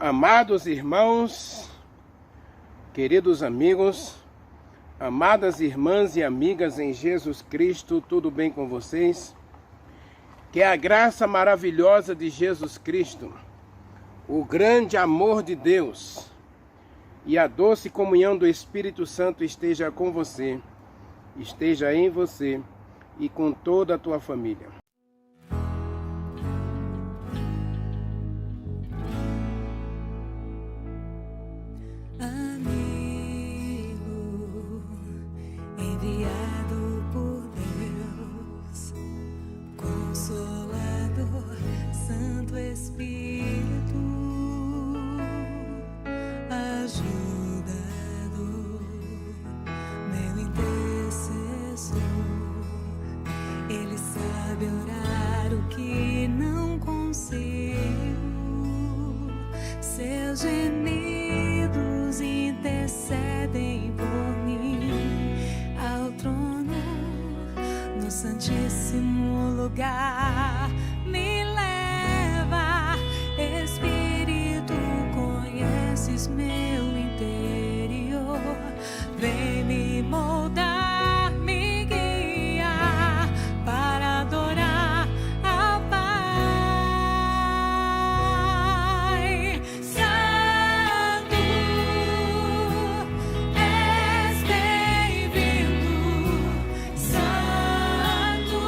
Amados irmãos, queridos amigos, amadas irmãs e amigas em Jesus Cristo, tudo bem com vocês? Que a graça maravilhosa de Jesus Cristo, o grande amor de Deus e a doce comunhão do Espírito Santo esteja com você, esteja em você e com toda a tua família. Enviado por Deus, Consolador, Santo Espírito, ajudador, meu intercessor. Ele sabe orar o que não consigo, seus gemidos intercedem por mim. Ao trono, no santíssimo lugar, me leva, Espírito, conheces meu interior, vem me moldar, me guiar, para adorar ao Pai. Santo, és bem-vindo. Santo,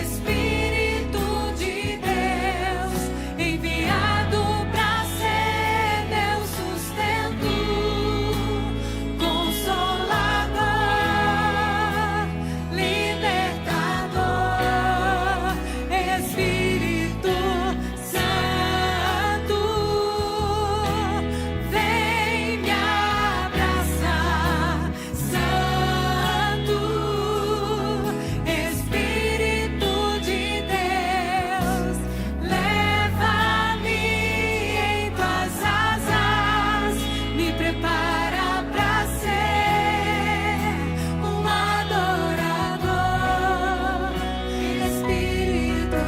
Espírito de Deus, enviado para ser meu sustento, Consolador, Libertador. Espírito Santo, vem me abraçar. Santo, Espírito de Deus, leva-me em tuas asas, me prepara para ser um adorador. Espírito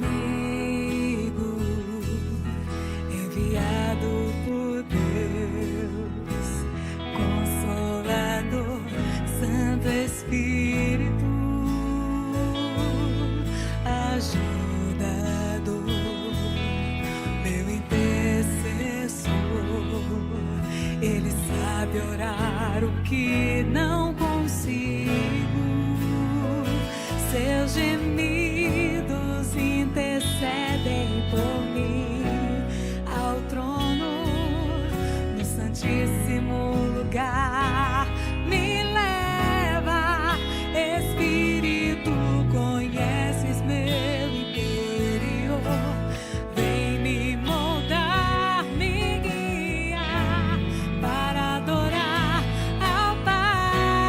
amigo, enviado por Deus, Consolador, Santo Espírito, ajudador, meu intercessor. Ele sabe orar o que não consigo, seus gemidos intercedem por mim. Ao trono, no santíssimo lugar, me leva, Espírito, conheces meu interior, vem me moldar, me guiar, para adorar ao Pai.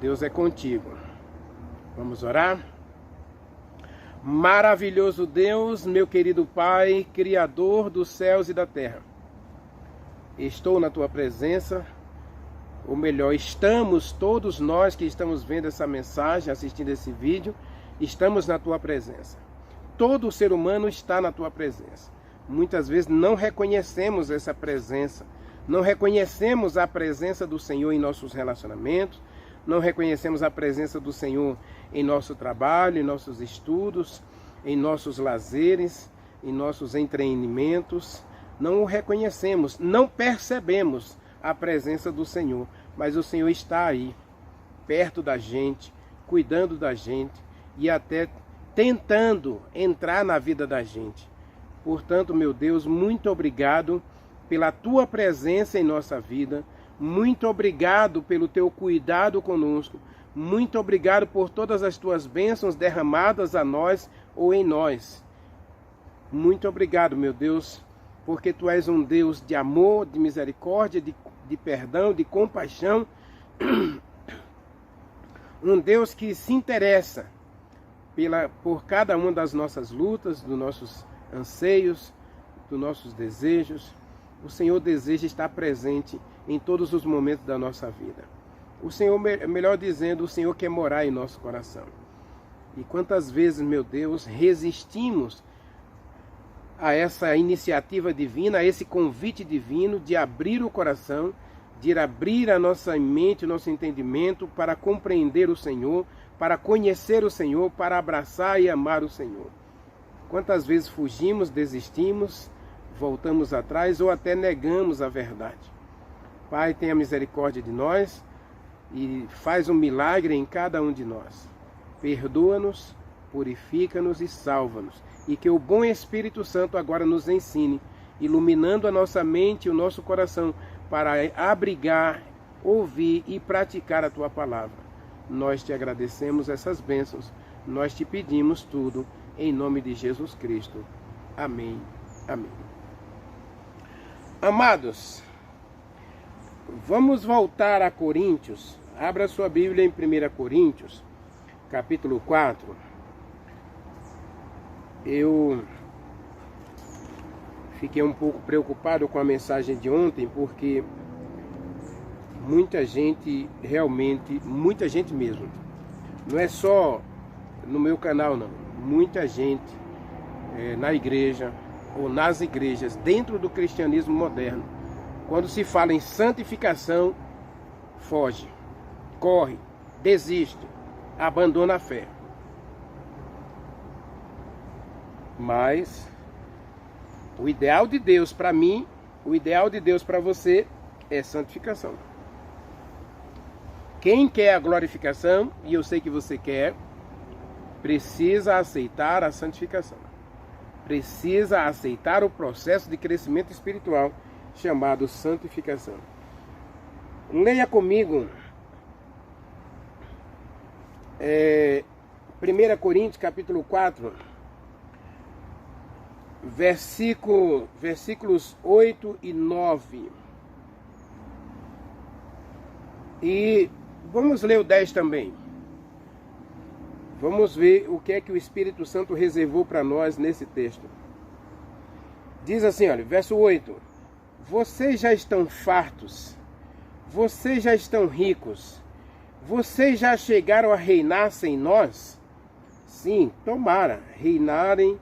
Deus é contigo. Vamos orar? Maravilhoso Deus, meu querido Pai, Criador dos céus e da terra. Estou na tua presença, ou melhor, estamos todos nós que estamos vendo essa mensagem, assistindo esse vídeo, estamos na tua presença. Todo ser humano está na tua presença. Muitas vezes não reconhecemos essa presença, não reconhecemos a presença do Senhor em nossos relacionamentos, não reconhecemos a presença do Senhor em nosso trabalho, em nossos estudos, em nossos lazeres, em nossos entretenimientos. Não o reconhecemos, não percebemos a presença do Senhor, mas o Senhor está aí, perto da gente, cuidando da gente e até tentando entrar na vida da gente. Portanto, meu Deus, muito obrigado pela tua presença em nossa vida. Muito obrigado pelo teu cuidado conosco. Muito obrigado por todas as tuas bênçãos derramadas a nós ou em nós. Muito obrigado, meu Deus, porque tu és um Deus de amor, de misericórdia, de perdão, de compaixão. Um Deus que se interessa por cada uma das nossas lutas, dos nossos anseios, dos nossos desejos. O Senhor deseja estar presente em todos os momentos da nossa vida. O Senhor, melhor dizendo, o Senhor quer morar em nosso coração. E quantas vezes, meu Deus, resistimos a essa iniciativa divina, a esse convite divino de abrir o coração, de abrir a nossa mente, o nosso entendimento para compreender o Senhor, para conhecer o Senhor, para abraçar e amar o Senhor. Quantas vezes fugimos, desistimos, voltamos atrás ou até negamos a verdade. Pai, tenha misericórdia de nós e faz um milagre em cada um de nós. Perdoa-nos, purifica-nos e salva-nos. E que o bom Espírito Santo agora nos ensine, iluminando a nossa mente e o nosso coração para abrigar, ouvir e praticar a tua palavra. Nós te agradecemos essas bênçãos. Nós te pedimos tudo em nome de Jesus Cristo. Amém. Amém. Amados, vamos voltar a Coríntios. Abra sua Bíblia em 1 Coríntios, capítulo 4. Eu fiquei um pouco preocupado com a mensagem de ontem, porque muita gente, realmente, muita gente mesmo, não é só no meu canal não, muita gente na igreja ou nas igrejas, dentro do cristianismo moderno, quando se fala em santificação, foge, corre, desiste, abandona a fé. Mas o ideal de Deus para mim, o ideal de Deus para você é santificação. Quem quer a glorificação, e eu sei que você quer, precisa aceitar a santificação. Precisa aceitar o processo de crescimento espiritual chamado santificação. Leia comigo 1 Coríntios capítulo 4, versículos 8 e 9. E vamos ler o 10 também. Vamos ver o que é que o Espírito Santo reservou para nós nesse texto. Diz assim, olha, verso 8. Vocês já estão fartos, vocês já estão ricos, vocês já chegaram a reinar sem nós? Sim, tomara reinarem,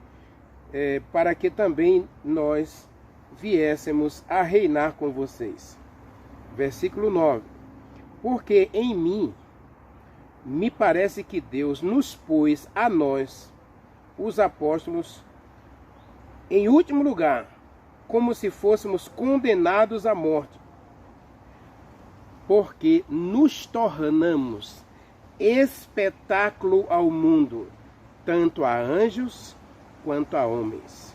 para que também nós viéssemos a reinar com vocês. Versículo 9. Porque em mim me parece que Deus nos pôs a nós, os apóstolos, em último lugar, como se fôssemos condenados à morte, porque nos tornamos espetáculo ao mundo, tanto a anjos quanto a homens.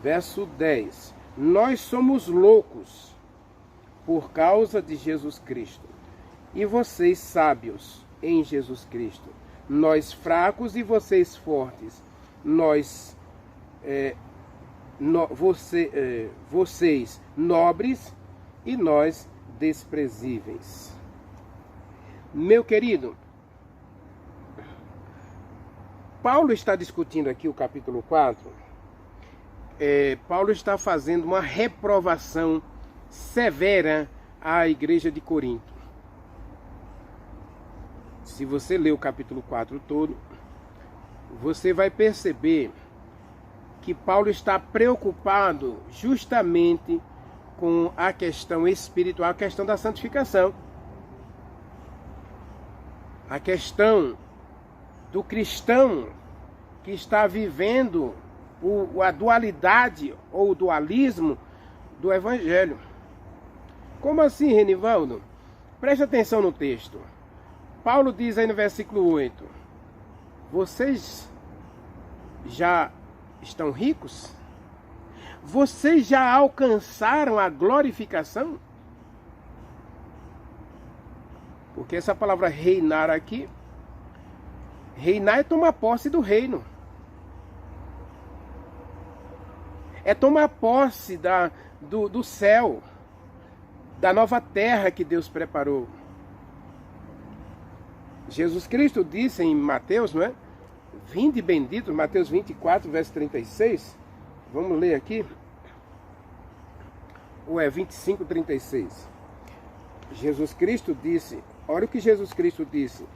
Verso 10. Nós somos loucos por causa de Jesus Cristo, e vocês sábios em Jesus Cristo. Nós fracos e vocês fortes. Vocês nobres e nós desprezíveis. Meu querido, Paulo está discutindo aqui o capítulo 4. Paulo está fazendo uma reprovação severa à igreja de Corinto. Se você ler o capítulo 4 todo, você vai perceber que Paulo está preocupado justamente com a questão espiritual, a questão da santificação. A questão do cristão que está vivendo a dualidade ou o dualismo do Evangelho. Como assim, Renivaldo? Preste atenção no texto. Paulo diz aí no versículo 8: vocês já estão ricos? Vocês já alcançaram a glorificação? Porque essa palavra reinar aqui, reinar é tomar posse do reino. É tomar posse do céu, da nova terra que Deus preparou. Jesus Cristo disse em Mateus, não é? Vinde bendito, Mateus 24, verso 36. Vamos ler aqui. Ou é 25, 36. Jesus Cristo disse, olha o que Jesus Cristo disse.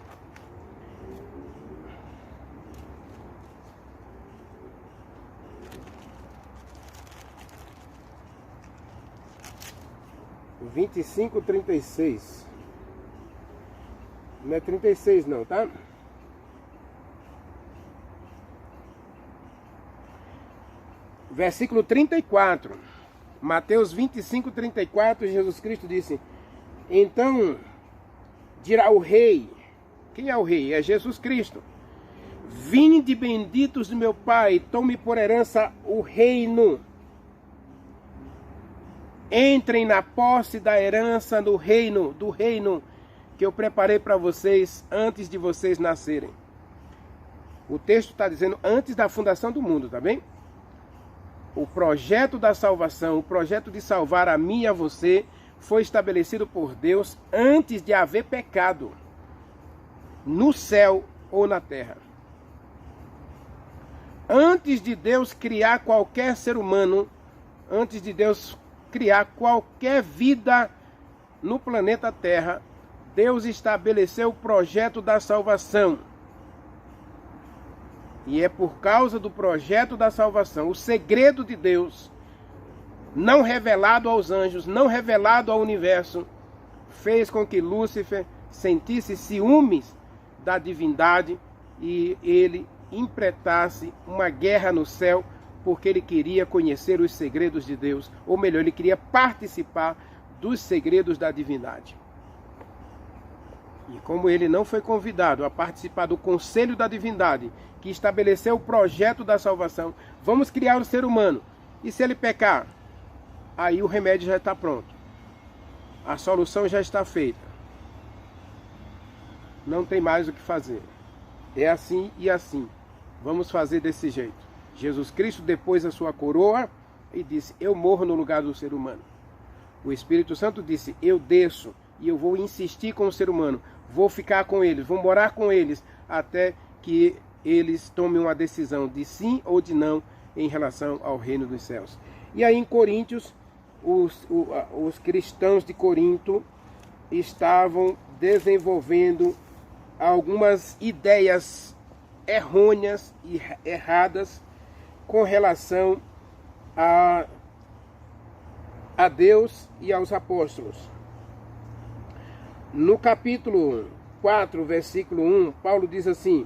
O 25, 36. Não é 36 não, tá? Versículo 34. Mateus 25, 34, Jesus Cristo disse: então dirá o rei. Quem é o rei? É Jesus Cristo. Vinde benditos do meu Pai, tome por herança o reino. Entrem na posse da herança do reino que eu preparei para vocês antes de vocês nascerem. O texto está dizendo antes da fundação do mundo, tá bem? O projeto da salvação, o projeto de salvar a mim e a você, foi estabelecido por Deus antes de haver pecado, no céu ou na terra. Antes de Deus criar qualquer ser humano, antes de Deus criar qualquer vida no planeta Terra, Deus estabeleceu o projeto da salvação. E é por causa do projeto da salvação, o segredo de Deus, não revelado aos anjos, não revelado ao universo, fez com que Lúcifer sentisse ciúmes da divindade e ele empreitasse uma guerra no céu, porque ele queria conhecer os segredos de Deus, ou melhor, ele queria participar dos segredos da divindade. E como ele não foi convidado a participar do conselho da divindade, que estabeleceu o projeto da salvação, vamos criar o ser humano. E se ele pecar? Aí o remédio já está pronto. A solução já está feita. Não tem mais o que fazer. É assim e assim. Vamos fazer desse jeito. Jesus Cristo depôs a sua coroa e disse: eu morro no lugar do ser humano. O Espírito Santo disse: eu desço e eu vou insistir com o ser humano. Vou ficar com eles, vou morar com eles, até que eles tomem uma decisão de sim ou de não em relação ao reino dos céus. E aí em Coríntios, os cristãos de Corinto estavam desenvolvendo algumas ideias errôneas e erradas com relação a Deus e aos apóstolos. No capítulo 4, versículo 1, Paulo diz assim: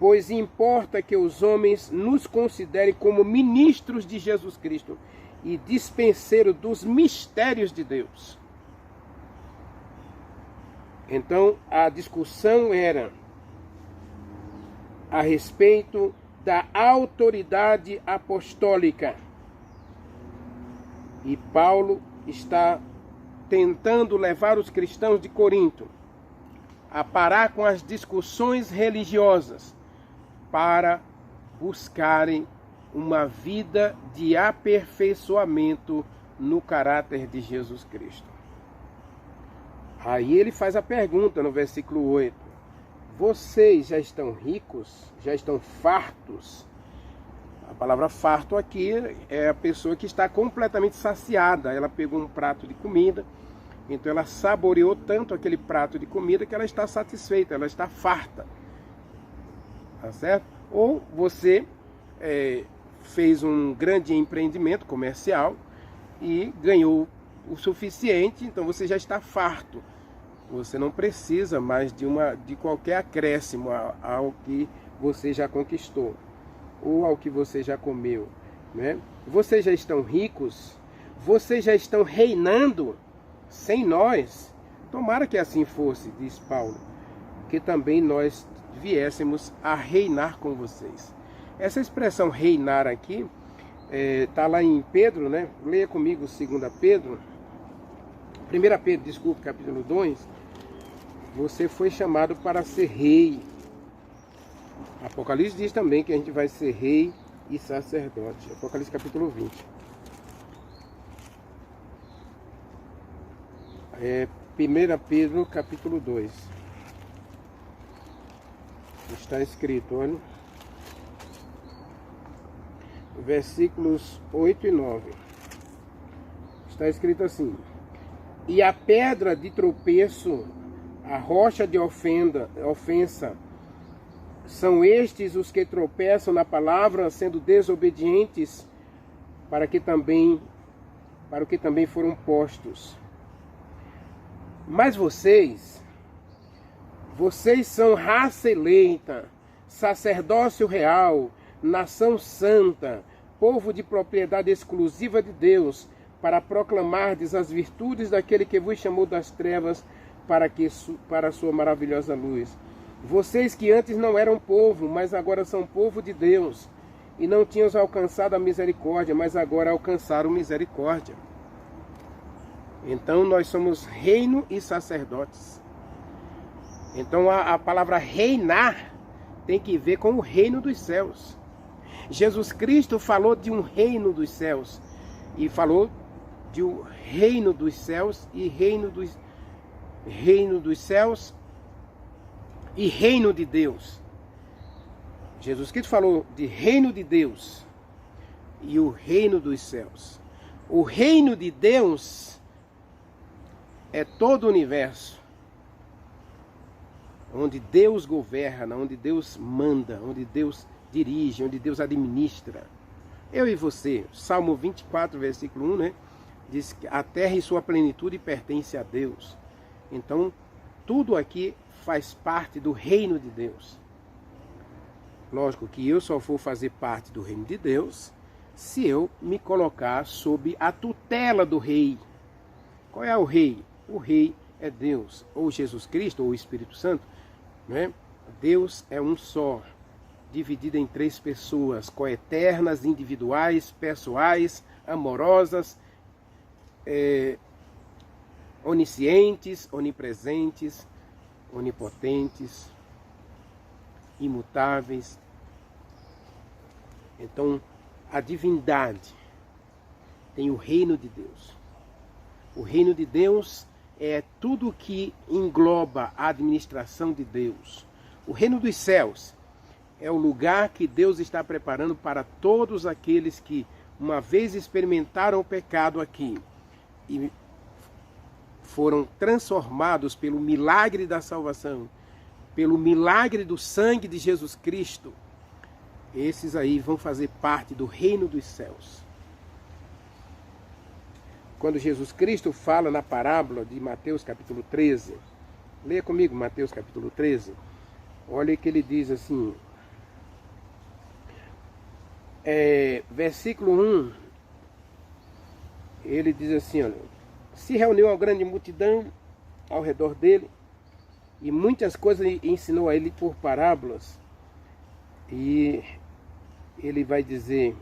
pois importa que os homens nos considerem como ministros de Jesus Cristo e dispenseiros dos mistérios de Deus. Então, a discussão era a respeito da autoridade apostólica. E Paulo está tentando levar os cristãos de Corinto a parar com as discussões religiosas para buscarem uma vida de aperfeiçoamento no caráter de Jesus Cristo. Aí ele faz a pergunta no versículo 8. Vocês já estão ricos? Já estão fartos? A palavra farto aqui é a pessoa que está completamente saciada. Ela pegou um prato de comida, então ela saboreou tanto aquele prato de comida que ela está satisfeita, ela está farta. Tá certo? Ou você fez um grande empreendimento comercial e ganhou o suficiente, então você já está farto. Você não precisa mais de qualquer acréscimo ao que você já conquistou ou ao que você já comeu, né? Vocês já estão ricos? Vocês já estão reinando sem nós? Tomara que assim fosse, diz Paulo, que também nós viéssemos a reinar com vocês. Essa expressão reinar aqui está lá em Pedro, né? Leia comigo 2 Pedro. 1 Pedro, desculpe, capítulo 2. Você foi chamado para ser rei. Apocalipse diz também que a gente vai ser rei e sacerdote. Apocalipse capítulo 20. 1 Pedro capítulo 2. Está escrito, olha. Versículos 8 e 9. Está escrito assim: e a pedra de tropeço, a rocha de ofensa, são estes os que tropeçam na palavra, sendo desobedientes, para o que também foram postos. Mas vocês são raça eleita, sacerdócio real, nação santa, povo de propriedade exclusiva de Deus, para proclamardes as virtudes daquele que vos chamou das trevas para a sua maravilhosa luz. Vocês que antes não eram povo, mas agora são povo de Deus, e não tinham alcançado a misericórdia, mas agora alcançaram misericórdia. Então nós somos reino e sacerdotes. Então a palavra reinar tem que ver com o reino dos céus. Jesus Cristo falou de um reino dos céus, e falou de um reino dos céus e reino dos céus e reino de Deus. Jesus Cristo falou de reino de Deus e o reino dos céus. O reino de Deus é todo o universo, onde Deus governa, onde Deus manda, onde Deus dirige, onde Deus administra. Eu e você, Salmo 24, versículo 1, né? Diz que a terra e sua plenitude pertence a Deus. Então, tudo aqui faz parte do reino de Deus. Lógico que eu só vou fazer parte do reino de Deus se eu me colocar sob a tutela do rei. Qual é o rei? O rei é Deus, ou Jesus Cristo, ou o Espírito Santo, né? Deus é um só, dividido em 3 pessoas, coeternas, individuais, pessoais, amorosas, oniscientes, onipresentes, onipotentes, imutáveis. Então, a divindade tem o reino de Deus. O reino de Deus é tudo que engloba a administração de Deus. O reino dos céus é o lugar que Deus está preparando para todos aqueles que uma vez experimentaram o pecado aqui e foram transformados pelo milagre da salvação, pelo milagre do sangue de Jesus Cristo. Esses aí vão fazer parte do reino dos céus. Quando Jesus Cristo fala na parábola de Mateus capítulo 13, leia comigo Mateus capítulo 13, olha que ele diz assim, versículo 1, ele diz assim, olha, se reuniu uma grande multidão ao redor dele, e muitas coisas ensinou a ele por parábolas, e ele vai dizer,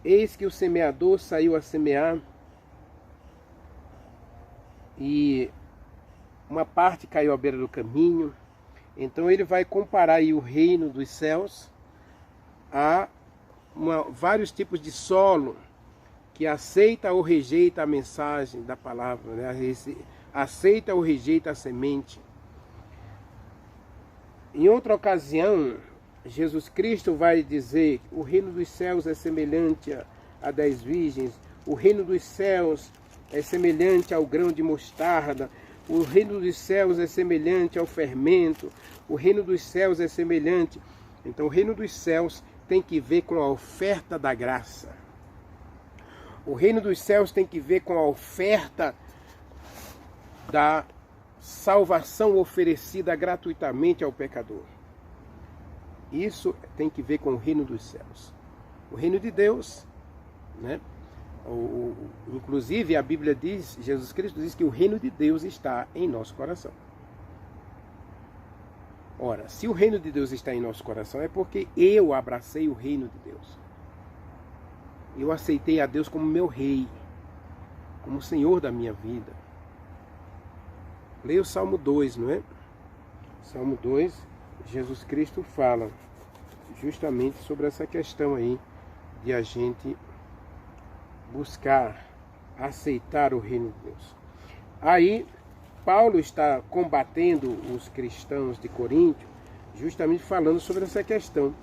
eis que o semeador saiu a semear, e uma parte caiu à beira do caminho. Então ele vai comparar aí o reino dos céus a vários tipos de solo que aceita ou rejeita a mensagem da palavra, né? aceita ou rejeita a semente. Em outra ocasião, Jesus Cristo vai dizer: o reino dos céus é semelhante a 10 virgens, o reino dos céus é semelhante ao grão de mostarda, o reino dos céus é semelhante ao fermento, o reino dos céus é semelhante. Então, o reino dos céus tem que ver com a oferta da graça. O reino dos céus tem que ver com a oferta da salvação oferecida gratuitamente ao pecador. Isso tem que ver com o reino dos céus. O reino de Deus, né? Inclusive a Bíblia diz, Jesus Cristo diz que o reino de Deus está em nosso coração. Ora, se o reino de Deus está em nosso coração, é porque eu abracei o reino de Deus. Eu aceitei a Deus como meu rei, como Senhor da minha vida. Leia o Salmo 2, não é? Salmo 2, Jesus Cristo fala justamente sobre essa questão aí de a gente buscar aceitar o reino de Deus. Aí, Paulo está combatendo os cristãos de Corinto, justamente falando sobre essa questão.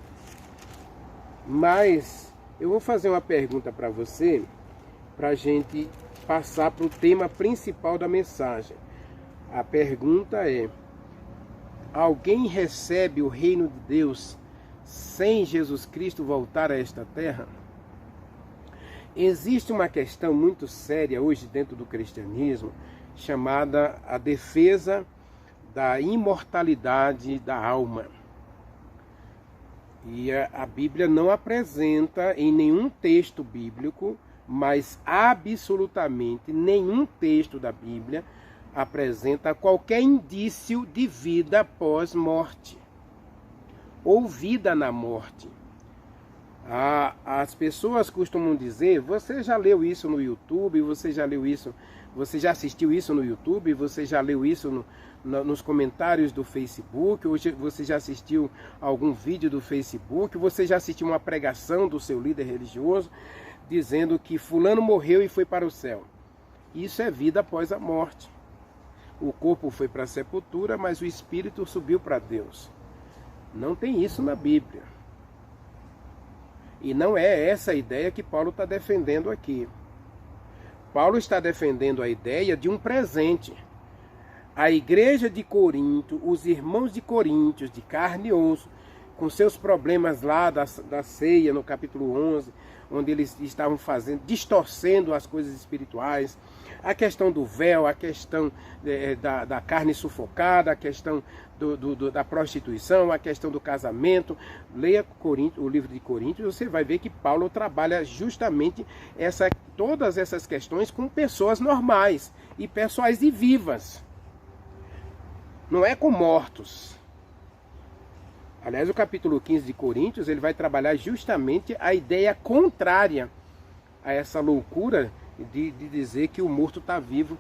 Mas eu vou fazer uma pergunta para você, para a gente passar para o tema principal da mensagem. A pergunta é: alguém recebe o reino de Deus sem Jesus Cristo voltar a esta terra? Existe uma questão muito séria hoje dentro do cristianismo, chamada a defesa da imortalidade da alma. E a Bíblia não apresenta em nenhum texto bíblico, mas absolutamente nenhum texto da Bíblia apresenta qualquer indício de vida após morte, ou vida na morte. As pessoas costumam dizer: você já leu isso no YouTube, você já leu isso, você já assistiu isso no YouTube, você já leu isso nos comentários do Facebook, ou você já assistiu algum vídeo do Facebook, você já assistiu uma pregação do seu líder religioso dizendo que fulano morreu e foi para o céu. Isso é vida após a morte. O corpo foi para a sepultura, mas o espírito subiu para Deus. Não tem isso na Bíblia. E não é essa a ideia que Paulo está defendendo aqui. Paulo está defendendo a ideia de um presente. A igreja de Corinto, os irmãos de Coríntios, de carne e osso, com seus problemas lá da ceia, no capítulo 11, onde eles estavam distorcendo as coisas espirituais, a questão do véu, a questão da carne sufocada, a questão da prostituição, a questão do casamento. Leia o livro de Coríntios, você vai ver que Paulo trabalha justamente todas essas questões com pessoas normais e pessoas vivas. Não é com mortos. Aliás, o capítulo 15 de Coríntios, ele vai trabalhar justamente a ideia contrária a essa loucura de dizer que o morto está vivo,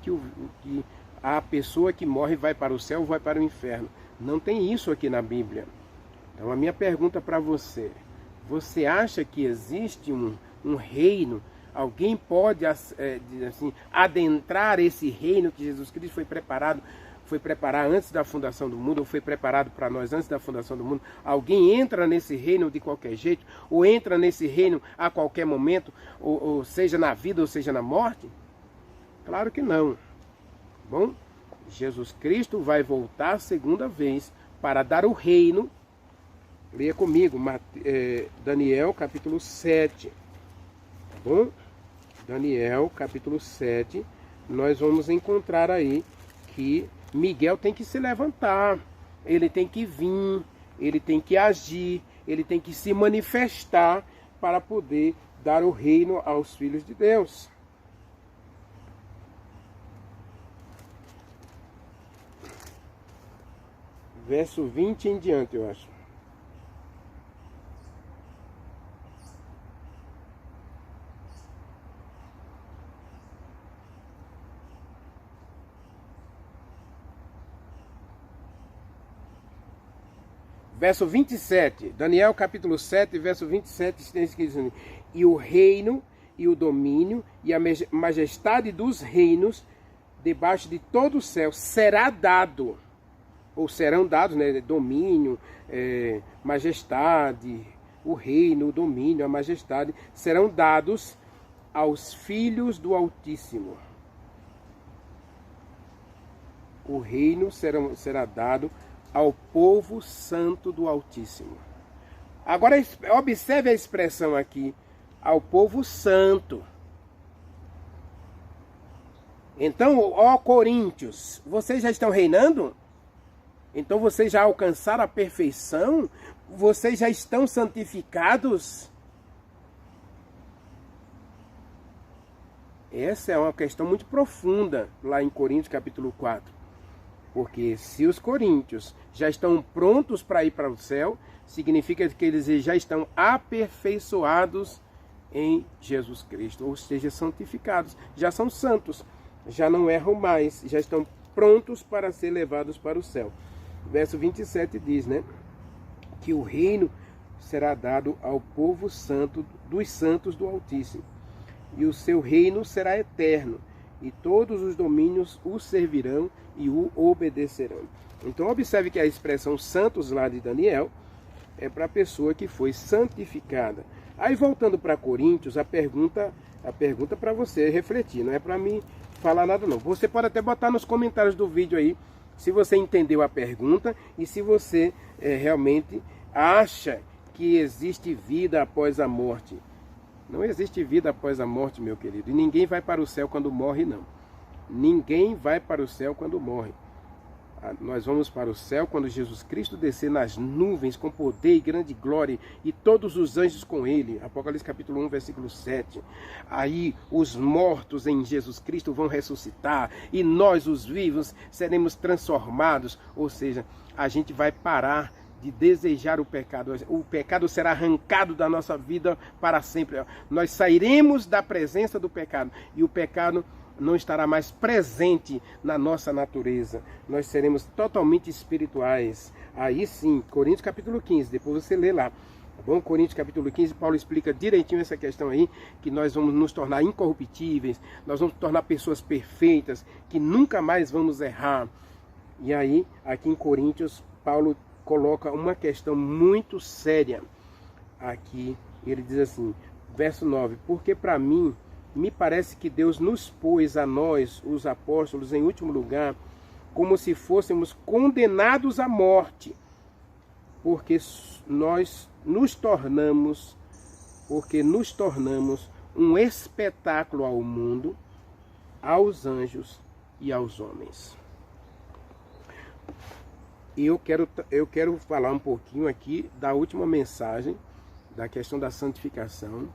que a pessoa que morre vai para o céu ou vai para o inferno. Não tem isso aqui na Bíblia. Então a minha pergunta para você: você acha que existe um reino? Alguém pode adentrar esse reino que Jesus Cristo foi preparar antes da fundação do mundo, ou foi preparado para nós antes da fundação do mundo? Alguém entra nesse reino de qualquer jeito, ou entra nesse reino a qualquer momento, ou seja na vida ou seja na morte? Claro que não. Bom, Jesus Cristo vai voltar a segunda vez para dar o reino. Leia comigo, Daniel capítulo 7. Tá bom? Daniel capítulo 7, nós vamos encontrar aí que Miguel tem que se levantar, ele tem que vir, ele tem que agir, ele tem que se manifestar para poder dar o reino aos filhos de Deus. Verso 20 em diante, eu acho. Verso 27, Daniel capítulo 7, verso 27, tem escrito: e o reino, e o domínio, e a majestade dos reinos debaixo de todo o céu será dado, ou serão dados, né, domínio, majestade, o reino, o domínio, a majestade, serão dados aos filhos do Altíssimo. O reino será dado ao povo santo do Altíssimo. Agora observe a expressão aqui, ao povo santo. Então, ó Coríntios, vocês já estão reinando? Então vocês já alcançaram a perfeição? Vocês já estão santificados? Essa é uma questão muito profunda lá em Coríntios capítulo 4. Porque se os coríntios já estão prontos para ir para o céu, significa que eles já estão aperfeiçoados em Jesus Cristo, ou seja, santificados, já são santos, já não erram mais, já estão prontos para ser levados para o céu. Verso 27 diz, né, que o reino será dado ao povo santo dos santos do Altíssimo, e o seu reino será eterno, e todos os domínios o servirão e o obedecerão. Então observe que a expressão santos lá de Daniel é para a pessoa que foi santificada. Aí voltando para Coríntios, a pergunta para você refletir, não é para mim falar nada não. Você pode até botar nos comentários do vídeo aí, se você entendeu a pergunta e se você realmente acha que existe vida após a morte. Não existe vida após a morte, meu querido. E ninguém vai para o céu quando morre, não. Ninguém vai para o céu quando morre. Nós vamos para o céu quando Jesus Cristo descer nas nuvens com poder e grande glória e todos os anjos com ele. Apocalipse capítulo 1, versículo 7. Aí os mortos em Jesus Cristo vão ressuscitar e nós, os vivos, seremos transformados. Ou seja, a gente vai parar de desejar o pecado será arrancado da nossa vida para sempre. Nós sairemos da presença do pecado e o pecado não estará mais presente na nossa natureza. Nós seremos totalmente espirituais. Aí sim, Coríntios capítulo 15, depois você lê lá. Tá bom? Coríntios capítulo 15, Paulo explica direitinho essa questão aí, que nós vamos nos tornar incorruptíveis, nós vamos nos tornar pessoas perfeitas, que nunca mais vamos errar. E aí, aqui em Coríntios, Paulo coloca uma questão muito séria. Aqui ele diz assim, verso 9, porque para mim, me parece que Deus nos pôs a nós, os apóstolos, em último lugar, como se fôssemos condenados à morte, porque nos tornamos um espetáculo ao mundo, aos anjos e aos homens. Eu quero falar um pouquinho aqui da última mensagem, da questão da santificação.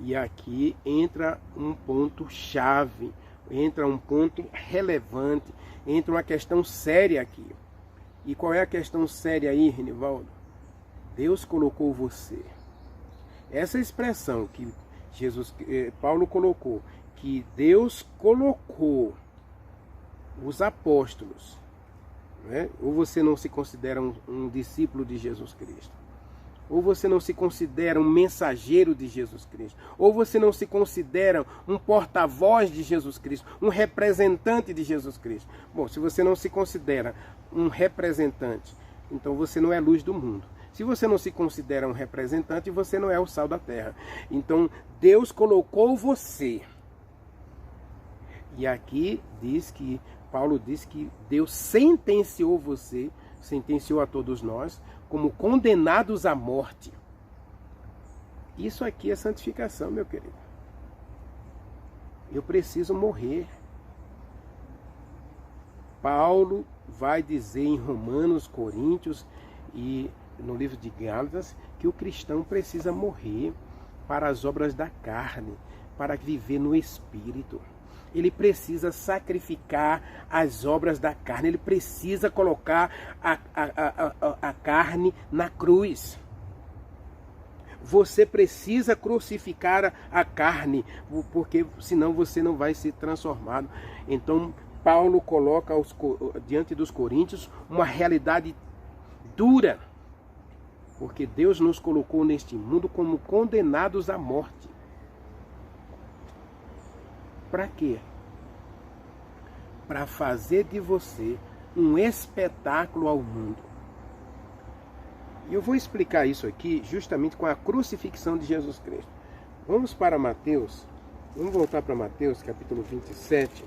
E aqui entra um ponto chave, entra um ponto relevante, entra uma questão séria aqui. E qual é a questão séria aí, Renivaldo? Deus colocou você. Essa expressão que Paulo colocou, que Deus colocou os apóstolos, né? Ou você não se considera um discípulo de Jesus Cristo, ou você não se considera um mensageiro de Jesus Cristo, ou você não se considera um porta-voz de Jesus Cristo, um representante de Jesus Cristo. Bom, se você não se considera um representante, então você não é luz do mundo. Se você não se considera um representante, você não é o sal da terra. Então, Deus colocou você. E aqui Paulo diz que Deus sentenciou você, sentenciou a todos nós, como condenados à morte. Isso aqui é santificação, meu querido. Eu preciso morrer. Paulo vai dizer em Romanos, Coríntios e no livro de Gálatas que o cristão precisa morrer para as obras da carne, para viver no Espírito. Ele precisa sacrificar as obras da carne. Ele precisa colocar a carne na cruz. Você precisa crucificar a carne, porque senão você não vai ser transformado. Então, Paulo coloca diante dos coríntios uma realidade dura. Porque Deus nos colocou neste mundo como condenados à morte. Para quê? para fazer de você um espetáculo ao mundo. E eu vou explicar isso aqui justamente com a crucifixão de Jesus Cristo. Vamos para Mateus, vamos voltar para Mateus capítulo 27.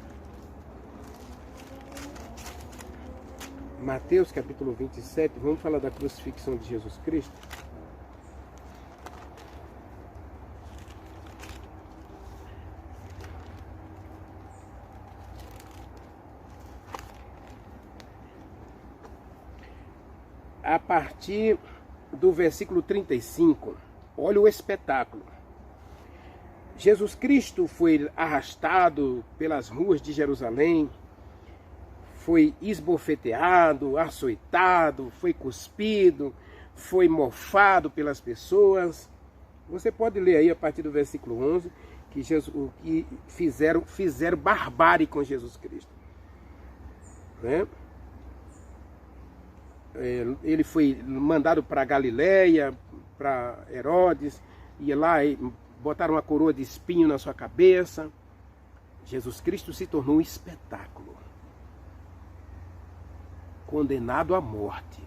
Mateus capítulo 27, vamos falar da crucifixão de Jesus Cristo. A partir do versículo 35, olha o espetáculo. Jesus Cristo foi arrastado pelas ruas de Jerusalém, foi esbofeteado, açoitado, foi cuspido, foi mofado pelas pessoas. Você pode ler aí a partir do versículo 11 que fizeram barbárie com Jesus Cristo, né? Ele foi mandado para Galileia, para Herodes, ia lá e botaram uma coroa de espinho na sua cabeça. Jesus Cristo se tornou um espetáculo, condenado à morte.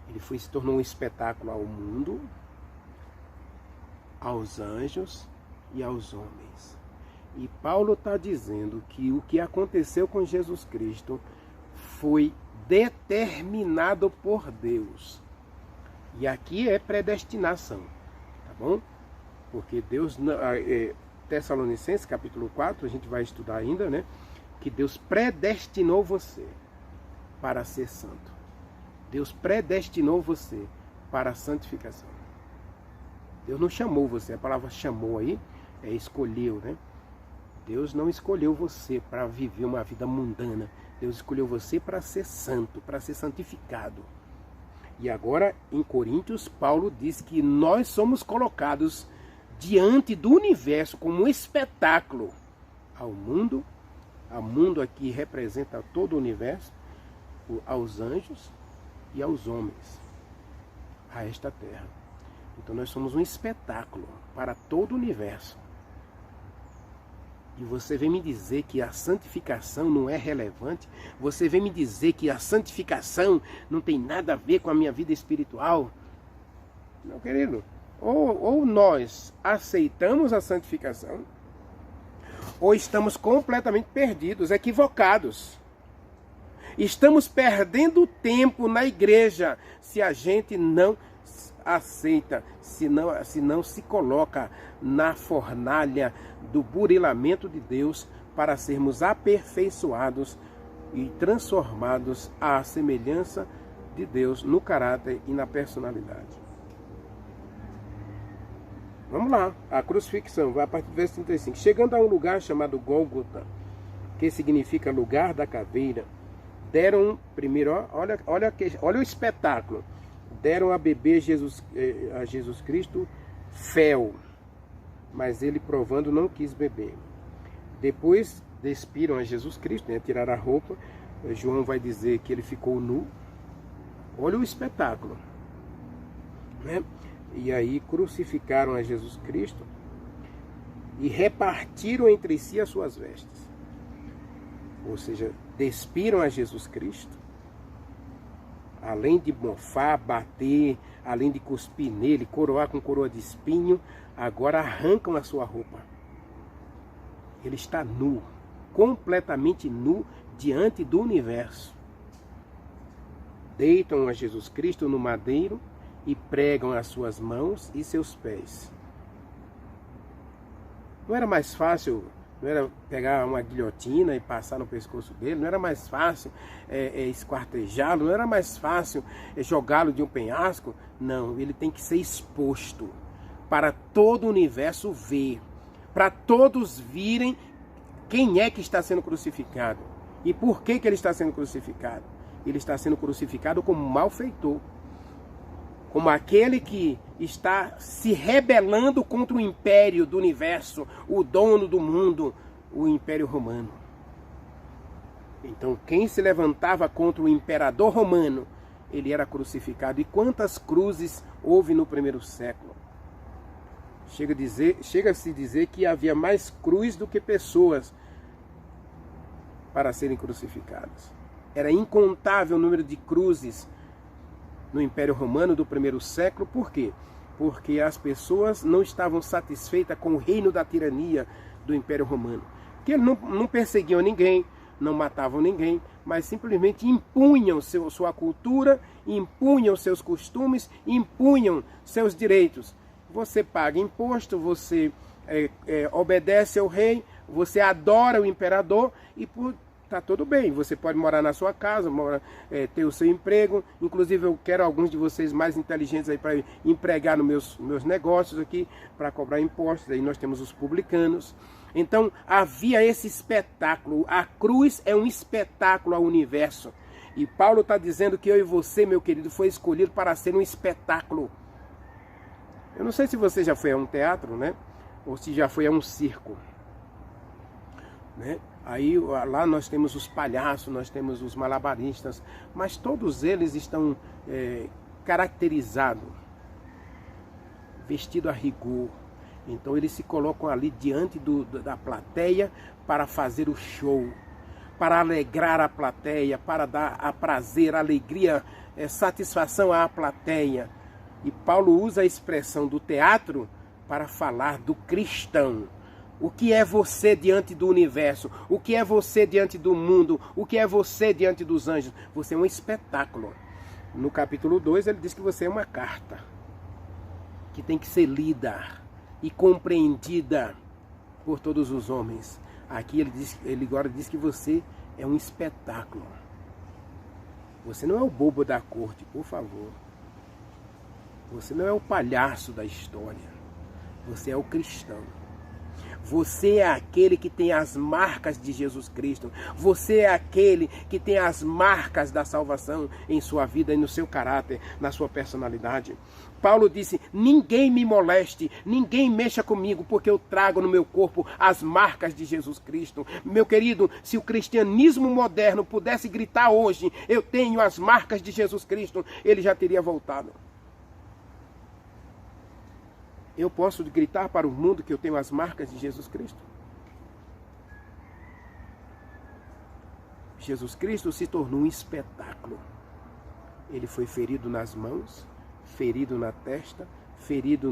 Ele se tornou um espetáculo ao mundo, aos anjos e aos homens. E Paulo está dizendo que o que aconteceu com Jesus Cristo foi determinado por Deus. E aqui é predestinação, tá bom? Porque Deus, Tessalonicenses capítulo 4, a gente vai estudar ainda, né? Que Deus predestinou você para ser santo. Deus predestinou você para a santificação. Deus não chamou você, a palavra chamou aí é escolheu, né? Deus não escolheu você para viver uma vida mundana. Deus escolheu você para ser santo, para ser santificado. E agora, em Coríntios, Paulo diz que nós somos colocados diante do universo como um espetáculo ao mundo. O mundo aqui representa todo o universo, aos anjos e aos homens, a esta terra. Então nós somos um espetáculo para todo o universo. E você vem me dizer que a santificação não é relevante? Você vem me dizer que a santificação não tem nada a ver com a minha vida espiritual? Meu querido, ou nós aceitamos a santificação, ou estamos completamente perdidos, equivocados. Estamos perdendo tempo na igreja se a gente não aceita, se não se coloca na fornalha do burilamento de Deus para sermos aperfeiçoados e transformados à semelhança de Deus no caráter e na personalidade. Vamos lá, a crucifixão vai a partir do verso 35. Chegando a um lugar chamado Gólgota, que significa lugar da caveira, deram primeiro, olha o espetáculo. Deram a beber a Jesus Cristo fel, mas ele, provando, não quis beber. Depois despiram a Jesus Cristo, né, tiraram a roupa. João vai dizer que ele ficou nu. Olha o espetáculo, né? E aí crucificaram a Jesus Cristo e repartiram entre si as suas vestes. Ou seja, despiram a Jesus Cristo. Além de mofar, bater, além de cuspir nele, coroar com coroa de espinho, agora arrancam a sua roupa. Ele está nu, completamente nu diante do universo. Deitam a Jesus Cristo no madeiro e pregam as suas mãos e seus pés. Não era mais fácil, não era pegar uma guilhotina e passar no pescoço dele, não era mais fácil esquartejá-lo, não era mais fácil jogá-lo de um penhasco? Não, ele tem que ser exposto para todo o universo ver, para todos virem quem é que está sendo crucificado e por que ele está sendo crucificado. Ele está sendo crucificado como malfeitor, como aquele que está se rebelando contra o império do universo, o dono do mundo, o Império Romano. Então, quem se levantava contra o imperador romano, ele era crucificado. E quantas cruzes houve no primeiro século? Chega a se dizer que havia mais cruz do que pessoas para serem crucificados. Era incontável o número de cruzes no Império Romano do primeiro século. Por quê? Porque as pessoas não estavam satisfeitas com o reino da tirania do Império Romano. Que eles não perseguiam ninguém, não matavam ninguém, mas simplesmente impunham sua cultura, impunham seus costumes, impunham seus direitos. Você paga imposto, você obedece ao rei, você adora o imperador e tá tudo bem. Você pode morar na sua casa, ter o seu emprego. Inclusive eu quero alguns de vocês mais inteligentes aí para empregar nos meus negócios aqui, para cobrar impostos. Aí nós temos os publicanos. Então havia esse espetáculo. A cruz é um espetáculo ao universo. E Paulo está dizendo que eu e você, meu querido, foi escolhido para ser um espetáculo. Eu não sei se você já foi a um teatro, né? Ou se já foi a um circo, né? Aí lá nós temos os palhaços, nós temos os malabaristas, mas todos eles estão caracterizados, vestidos a rigor. Então eles se colocam ali diante da plateia para fazer o show, para alegrar a plateia, para dar a prazer, alegria, satisfação à plateia. E Paulo usa a expressão do teatro para falar do cristão. O que é você diante do universo? O que é você diante do mundo? O que é você diante dos anjos? Você é um espetáculo. No capítulo 2 ele diz que você é uma carta que tem que ser lida e compreendida por todos os homens. Aqui ele agora diz que você é um espetáculo. Você não é o bobo da corte, por favor. Você não é o palhaço da história. Você é o cristão. Você é aquele que tem as marcas de Jesus Cristo. Você é aquele que tem as marcas da salvação em sua vida e no seu caráter, na sua personalidade. Paulo disse, ninguém me moleste, ninguém mexa comigo, porque eu trago no meu corpo as marcas de Jesus Cristo. Meu querido, se o cristianismo moderno pudesse gritar hoje, eu tenho as marcas de Jesus Cristo, ele já teria voltado. Eu posso gritar para o mundo que eu tenho as marcas de Jesus Cristo? Jesus Cristo se tornou um espetáculo. Ele foi ferido nas mãos, ferido na testa, ferido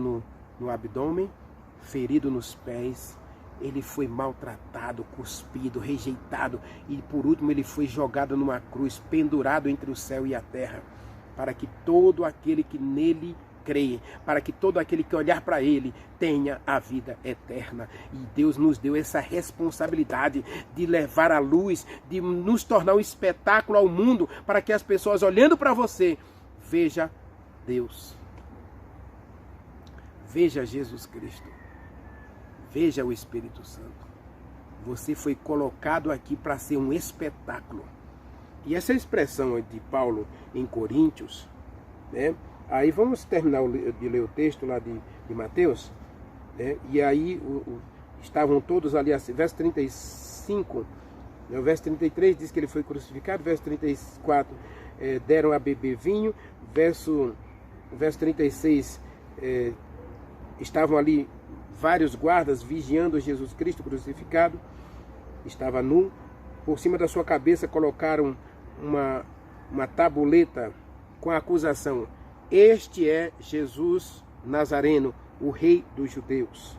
no abdômen, ferido nos pés. Ele foi maltratado, cuspido, rejeitado e por último ele foi jogado numa cruz, pendurado entre o céu e a terra, para que todo aquele que nele crê, para que todo aquele que olhar para ele tenha a vida eterna. E Deus nos deu essa responsabilidade de levar a luz, de nos tornar um espetáculo ao mundo, para que as pessoas olhando para você, veja Deus, veja Jesus Cristo, veja o Espírito Santo. Você foi colocado aqui para ser um espetáculo. E essa expressão de Paulo em Coríntios, né? Aí vamos terminar de ler o texto lá de Mateus, né? E aí estavam todos ali, assim, verso 35, né? O verso 33 diz que ele foi crucificado, verso 34 deram a beber vinho, verso 36 estavam ali vários guardas vigiando Jesus Cristo crucificado, estava nu, por cima da sua cabeça colocaram uma tabuleta com a acusação: este é Jesus Nazareno, o rei dos judeus.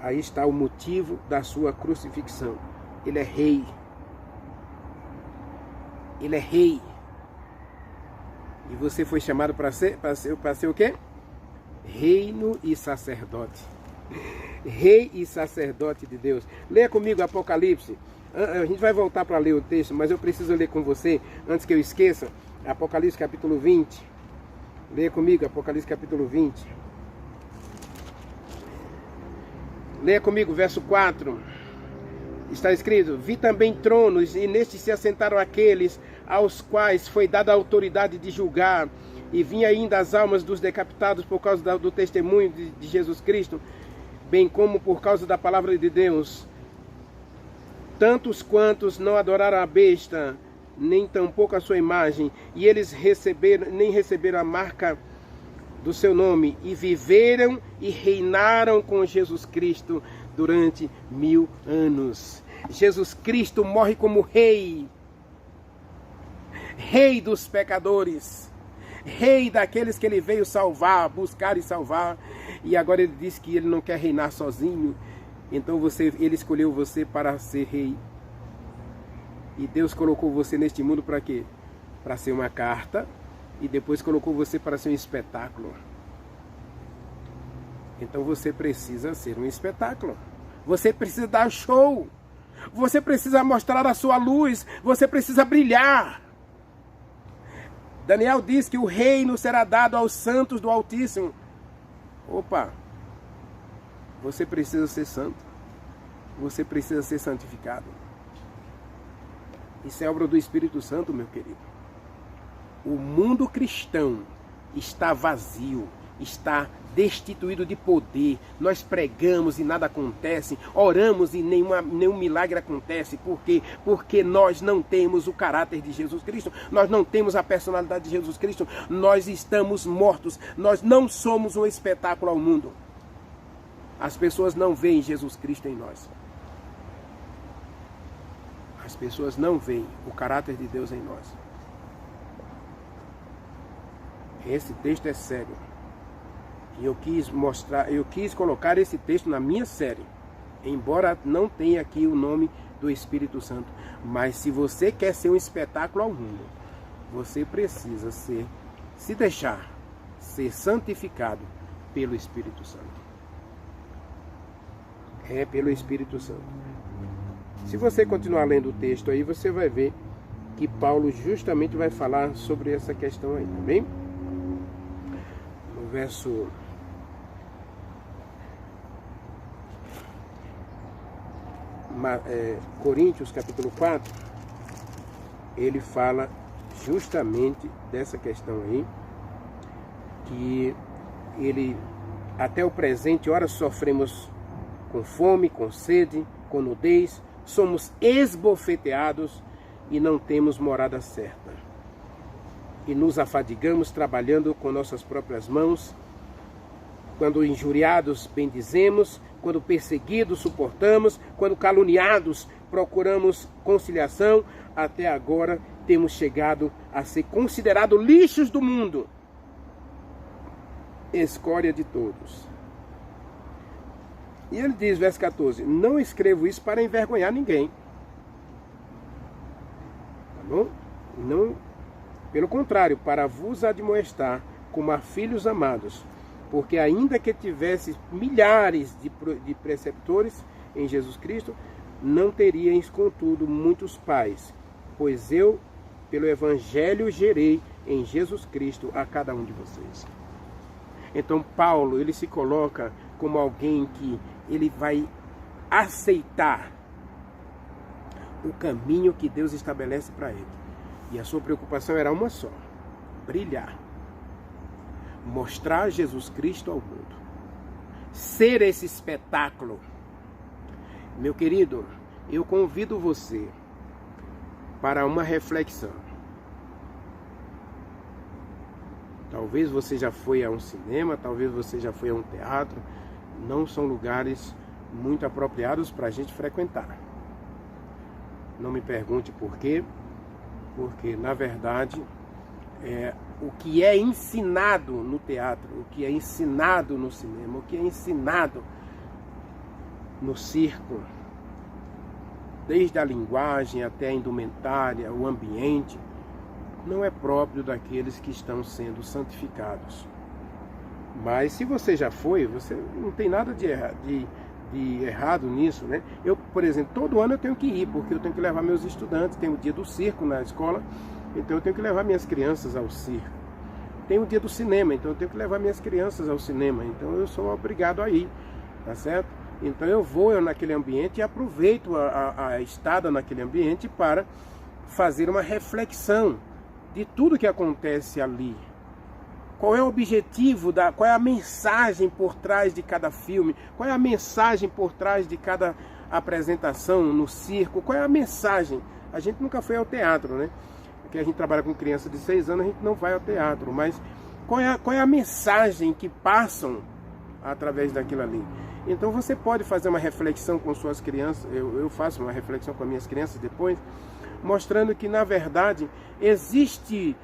Aí está o motivo da sua crucifixão. Ele é rei. Ele é rei. E você foi chamado para ser o quê? Reino e sacerdote. Rei e sacerdote de Deus. Leia comigo Apocalipse. A gente vai voltar para ler o texto, mas eu preciso ler com você, antes que eu esqueça. Apocalipse capítulo 20. Leia comigo, Apocalipse capítulo 20. Leia comigo, verso 4. Está escrito: vi também tronos, e nestes se assentaram aqueles aos quais foi dada a autoridade de julgar. E vinha ainda as almas dos decapitados por causa do testemunho de Jesus Cristo, bem como por causa da palavra de Deus. Tantos quantos não adoraram a besta, nem tampouco a sua imagem, e eles nem receberam a marca do seu nome, e viveram e reinaram com Jesus Cristo durante 1000 anos. Jesus Cristo morre como rei. Rei dos pecadores. Rei daqueles que ele veio salvar, buscar e salvar. E agora ele diz que ele não quer reinar sozinho. Então ele escolheu você para ser rei. E Deus colocou você neste mundo para quê? Para ser uma carta. E depois colocou você para ser um espetáculo. Então você precisa ser um espetáculo. Você precisa dar show. Você precisa mostrar a sua luz. Você precisa brilhar. Daniel diz que o reino será dado aos santos do Altíssimo. Opa! Você precisa ser santo. Você precisa ser santificado. Isso é obra do Espírito Santo, meu querido. O mundo cristão está vazio, está destituído de poder. Nós pregamos e nada acontece, oramos e nenhum milagre acontece. Por quê? Porque nós não temos o caráter de Jesus Cristo, nós não temos a personalidade de Jesus Cristo, nós estamos mortos, nós não somos um espetáculo ao mundo. As pessoas não veem Jesus Cristo em nós. As pessoas não veem o caráter de Deus em nós. Esse texto é sério. E eu quis colocar esse texto na minha série. Embora não tenha aqui o nome do Espírito Santo. Mas se você quer ser um espetáculo ao mundo, você precisa se deixar ser santificado pelo Espírito Santo. É pelo Espírito Santo. Se você continuar lendo o texto aí, você vai ver que Paulo justamente vai falar sobre essa questão aí, tá bem? No verso Coríntios, capítulo 4, ele fala justamente dessa questão aí, que ele, até o presente, ora sofremos com fome, com sede, com nudez, somos esbofeteados e não temos morada certa. E nos afadigamos trabalhando com nossas próprias mãos. Quando injuriados, bendizemos. Quando perseguidos, suportamos. Quando caluniados, procuramos conciliação. Até agora temos chegado a ser considerados lixos do mundo, escória de todos. E ele diz, verso 14, não escrevo isso para envergonhar ninguém. Tá bom? Não, pelo contrário, para vos admoestar como a filhos amados. Porque ainda que tivesse milhares de preceptores em Jesus Cristo, não teríeis, contudo, muitos pais. Pois eu, pelo Evangelho, gerei em Jesus Cristo a cada um de vocês. Então Paulo, ele se coloca como alguém que ele vai aceitar o caminho que Deus estabelece para ele. E a sua preocupação era uma só: brilhar. Mostrar Jesus Cristo ao mundo. Ser esse espetáculo. Meu querido, eu convido você para uma reflexão. Talvez você já foi a um cinema, talvez você já foi a um teatro. Não são lugares muito apropriados para a gente frequentar. Não me pergunte por quê, porque na verdade o que é ensinado no teatro, o que é ensinado no cinema, o que é ensinado no circo, desde a linguagem até a indumentária, o ambiente, não é próprio daqueles que estão sendo santificados. Mas se você já foi, você não tem nada de errado nisso, né? Eu, por exemplo, todo ano eu tenho que ir, porque eu tenho que levar meus estudantes. Tem o dia do circo na escola, então eu tenho que levar minhas crianças ao circo. Tem o dia do cinema, então eu tenho que levar minhas crianças ao cinema. Então eu sou obrigado a ir, tá certo? Então eu vou naquele ambiente e aproveito a estada naquele ambiente para fazer uma reflexão de tudo que acontece ali. Qual é o objetivo, qual é a mensagem por trás de cada filme? Qual é a mensagem por trás de cada apresentação no circo? Qual é a mensagem? A gente nunca foi ao teatro, né? Porque a gente trabalha com criança de 6 anos, a gente não vai ao teatro. Mas qual é a mensagem que passam através daquilo ali? Então você pode fazer uma reflexão com suas crianças, eu faço uma reflexão com as minhas crianças depois, mostrando que na verdade existe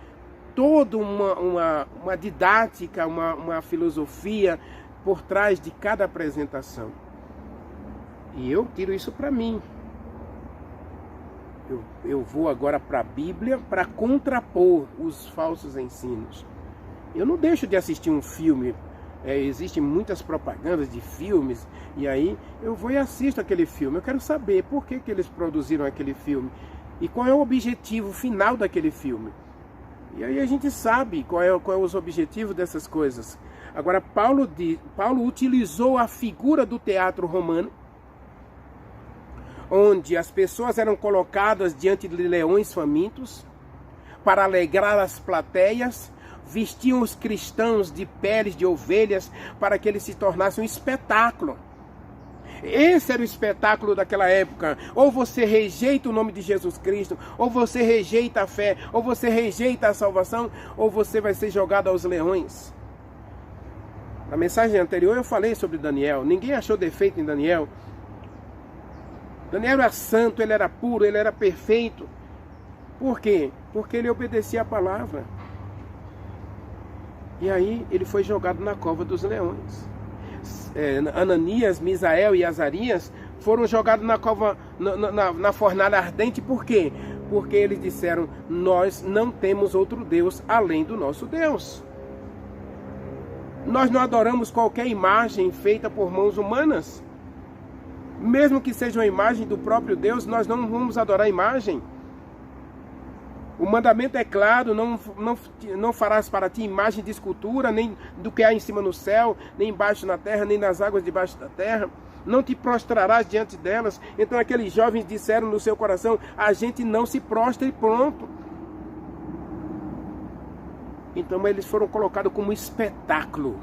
toda uma didática, uma filosofia por trás de cada apresentação. E eu tiro isso para mim. Eu vou agora para a Bíblia para contrapor os falsos ensinos. Eu não deixo de assistir um filme. Existem muitas propagandas de filmes, e aí eu vou e assisto aquele filme. Eu quero saber por que eles produziram aquele filme e qual é o objetivo final daquele filme. E aí a gente sabe qual é os objetivos dessas coisas. Agora, Paulo utilizou a figura do teatro romano, onde as pessoas eram colocadas diante de leões famintos para alegrar as plateias, vestiam os cristãos de peles de ovelhas para que eles se tornassem um espetáculo. Esse era o espetáculo daquela época. Ou você rejeita o nome de Jesus Cristo, ou você rejeita a fé, ou você rejeita a salvação, ou você vai ser jogado aos leões. Na mensagem anterior eu falei sobre Daniel. Ninguém achou defeito em Daniel. Daniel era santo, ele era puro, ele era perfeito. Por quê? Porque ele obedecia a palavra. E aí ele foi jogado na cova dos leões. Ananias, Misael e Azarias foram jogados na cova, na fornalha ardente. Por quê? Porque eles disseram: nós não temos outro Deus além do nosso Deus. Nós não adoramos qualquer imagem feita por mãos humanas. Mesmo que seja uma imagem do próprio Deus, nós não vamos adorar a imagem. O mandamento é claro: não farás para ti imagem de escultura, nem do que há em cima no céu, nem embaixo na terra, nem nas águas debaixo da terra. Não te prostrarás diante delas. Então aqueles jovens disseram no seu coração: a gente não se prostra, e pronto. Então eles foram colocados como espetáculo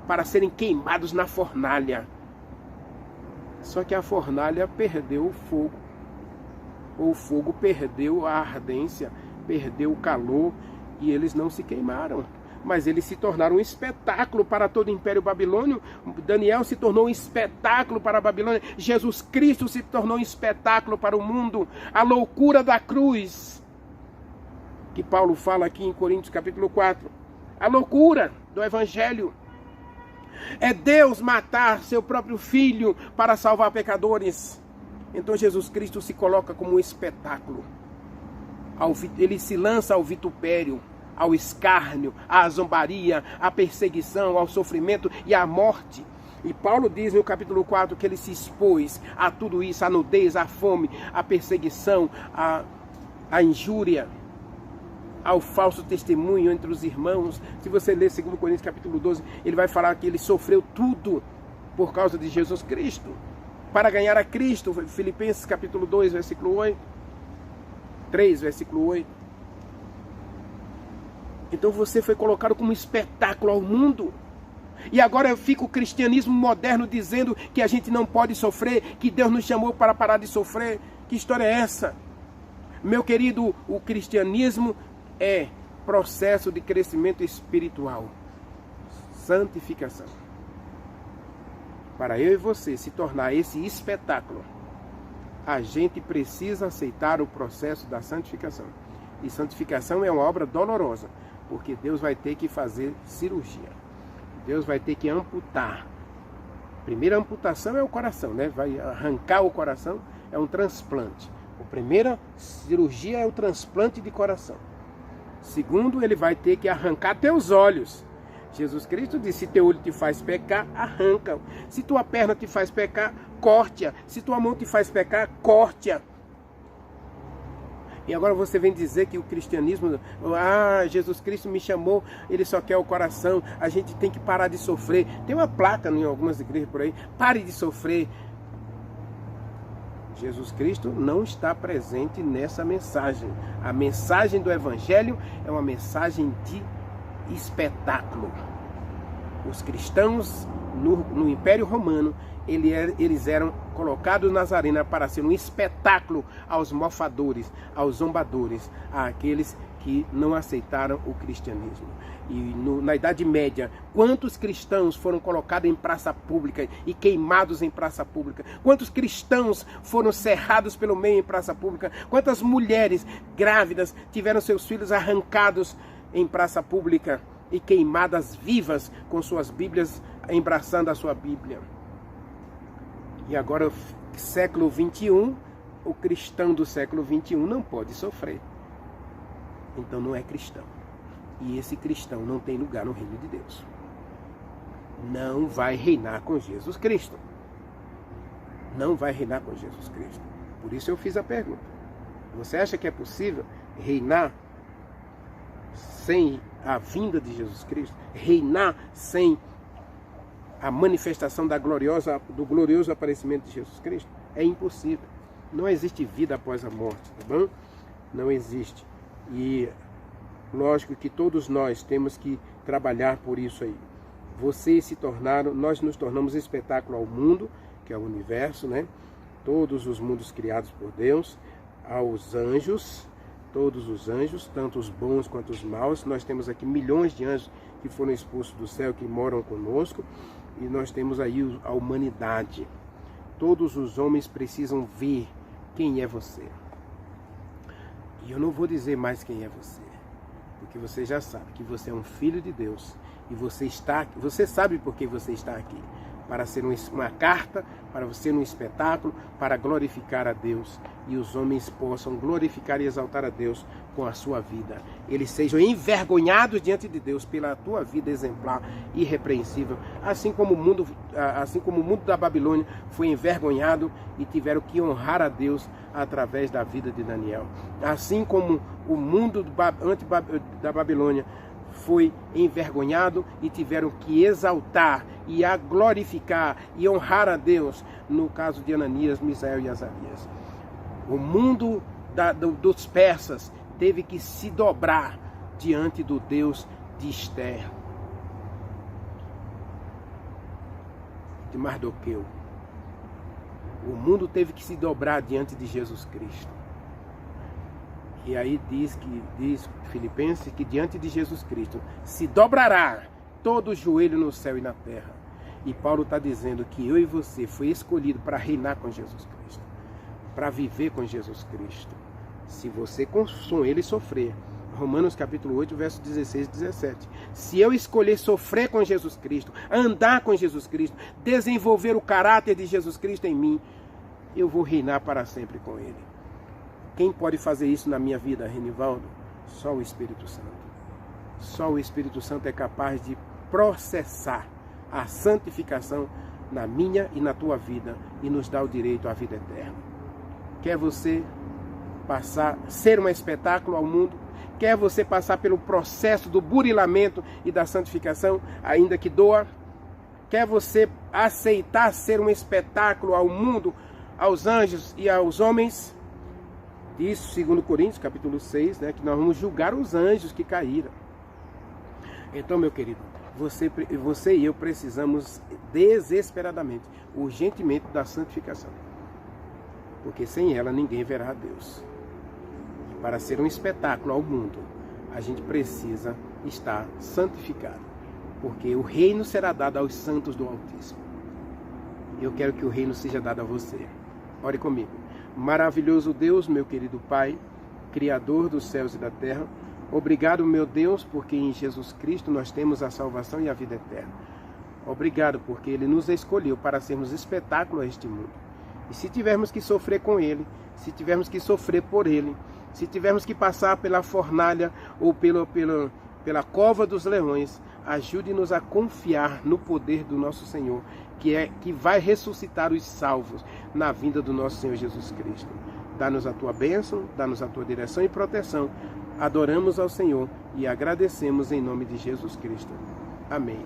para serem queimados na fornalha. Só que a fornalha perdeu o fogo. Ou o fogo perdeu a ardência, perdeu o calor, e eles não se queimaram. Mas eles se tornaram um espetáculo para todo o Império Babilônio. Daniel se tornou um espetáculo para a Babilônia. Jesus Cristo se tornou um espetáculo para o mundo. A loucura da cruz, que Paulo fala aqui em Coríntios capítulo 4. A loucura do Evangelho é Deus matar seu próprio Filho para salvar pecadores. Então Jesus Cristo se coloca como um espetáculo. Ele se lança ao vitupério, ao escárnio, à zombaria, à perseguição, ao sofrimento e à morte. E Paulo diz no capítulo 4 que ele se expôs a tudo isso: à nudez, à fome, à perseguição, à injúria, ao falso testemunho entre os irmãos. Se você ler 2 Coríntios capítulo 12, ele vai falar que ele sofreu tudo por causa de Jesus Cristo, para ganhar a Cristo. Filipenses capítulo 2, versículo 8. 3, versículo 8. Então você foi colocado como espetáculo ao mundo. E agora fica o cristianismo moderno dizendo que a gente não pode sofrer, que Deus nos chamou para parar de sofrer. Que história é essa? Meu querido, o cristianismo é processo de crescimento espiritual, santificação. Para eu e você se tornar esse espetáculo, a gente precisa aceitar o processo da santificação. E santificação é uma obra dolorosa, porque Deus vai ter que fazer cirurgia. Deus vai ter que amputar. A primeira amputação é o coração, né? Vai arrancar o coração, é um transplante. A primeira cirurgia é o transplante de coração. Segundo, ele vai ter que arrancar teus olhos. Jesus Cristo disse: se teu olho te faz pecar, arranca-o. Se tua perna te faz pecar, corte-a. Se tua mão te faz pecar, corte-a. E agora você vem dizer que o cristianismo, Jesus Cristo me chamou, ele só quer o coração, a gente tem que parar de sofrer. Tem uma placa em algumas igrejas por aí: pare de sofrer. Jesus Cristo não está presente nessa mensagem. A mensagem do Evangelho é uma mensagem de espetáculo. Os cristãos no Império Romano, eles eram colocados nas arenas para ser um espetáculo aos mofadores, aos zombadores, àqueles que não aceitaram o cristianismo. E na Idade Média, quantos cristãos foram colocados em praça pública e queimados em praça pública? Quantos cristãos foram cerrados pelo meio em praça pública? Quantas mulheres grávidas tiveram seus filhos arrancados em praça pública e queimadas vivas com suas Bíblias, embraçando a sua Bíblia? E agora, século 21, o cristão do século 21 não pode sofrer. Então não é cristão. E esse cristão não tem lugar no reino de Deus. Não vai reinar com Jesus Cristo. Não vai reinar com Jesus Cristo. Por isso eu fiz a pergunta. Você acha que é possível reinar sem a vinda de Jesus Cristo? Reinar sem a manifestação do glorioso aparecimento de Jesus Cristo? É impossível. Não existe vida após a morte, tá bom? Não existe. E lógico que todos nós temos que trabalhar por isso aí. Nós nos tornamos espetáculo ao mundo, que é o universo, né? Todos os mundos criados por Deus, aos anjos, todos os anjos, tanto os bons quanto os maus. Nós temos aqui milhões de anjos que foram expulsos do céu, que moram conosco, e nós temos aí a humanidade. Todos os homens precisam ver quem é você. E eu não vou dizer mais quem é você, porque você já sabe que você é um filho de Deus e você sabe por que você está aqui, para ser uma carta, para ser um espetáculo, para glorificar a Deus, e os homens possam glorificar e exaltar a Deus com a sua vida. Eles sejam envergonhados diante de Deus pela tua vida exemplar, irrepreensível, assim como o mundo da Babilônia foi envergonhado e tiveram que honrar a Deus através da vida de Daniel. Assim como o mundo da Babilônia foi envergonhado e tiveram que exaltar e a glorificar e honrar a Deus, no caso de Ananias, Misael e Azarias. O mundo dos persas teve que se dobrar diante do Deus de Esther, de Mardoqueu. O mundo teve que se dobrar diante de Jesus Cristo. E aí diz Filipenses que diante de Jesus Cristo se dobrará todo o joelho no céu e na terra. E Paulo está dizendo que eu e você foi escolhido para reinar com Jesus Cristo, para viver com Jesus Cristo. Se você com ele sofrer, Romanos capítulo 8, versos 16 e 17. Se eu escolher sofrer com Jesus Cristo, andar com Jesus Cristo, desenvolver o caráter de Jesus Cristo em mim, eu vou reinar para sempre com ele. Quem pode fazer isso na minha vida, Renivaldo? Só o Espírito Santo. Só o Espírito Santo é capaz de processar a santificação na minha e na tua vida e nos dá o direito à vida eterna. Quer você ser um espetáculo ao mundo? Quer você passar pelo processo do burilamento e da santificação, ainda que doa? Quer você aceitar ser um espetáculo ao mundo, aos anjos e aos homens? Diz 2 Coríntios, capítulo 6, né, que nós vamos julgar os anjos que caíram. Então, meu querido, você e eu precisamos desesperadamente, urgentemente, da santificação. Porque sem ela ninguém verá a Deus. E para ser um espetáculo ao mundo, a gente precisa estar santificado. Porque o reino será dado aos santos do Altíssimo. Eu quero que o reino seja dado a você. Ore comigo. Maravilhoso Deus, meu querido Pai, Criador dos céus e da terra, obrigado, meu Deus, porque em Jesus Cristo nós temos a salvação e a vida eterna. Obrigado porque Ele nos escolheu para sermos espetáculo a este mundo. E se tivermos que sofrer com Ele, se tivermos que sofrer por Ele, se tivermos que passar pela fornalha ou pela cova dos leões, ajude-nos a confiar no poder do nosso Senhor, que vai ressuscitar os salvos na vinda do nosso Senhor Jesus Cristo. Dá-nos a tua bênção, dá-nos a tua direção e proteção. Adoramos ao Senhor e agradecemos em nome de Jesus Cristo. Amém.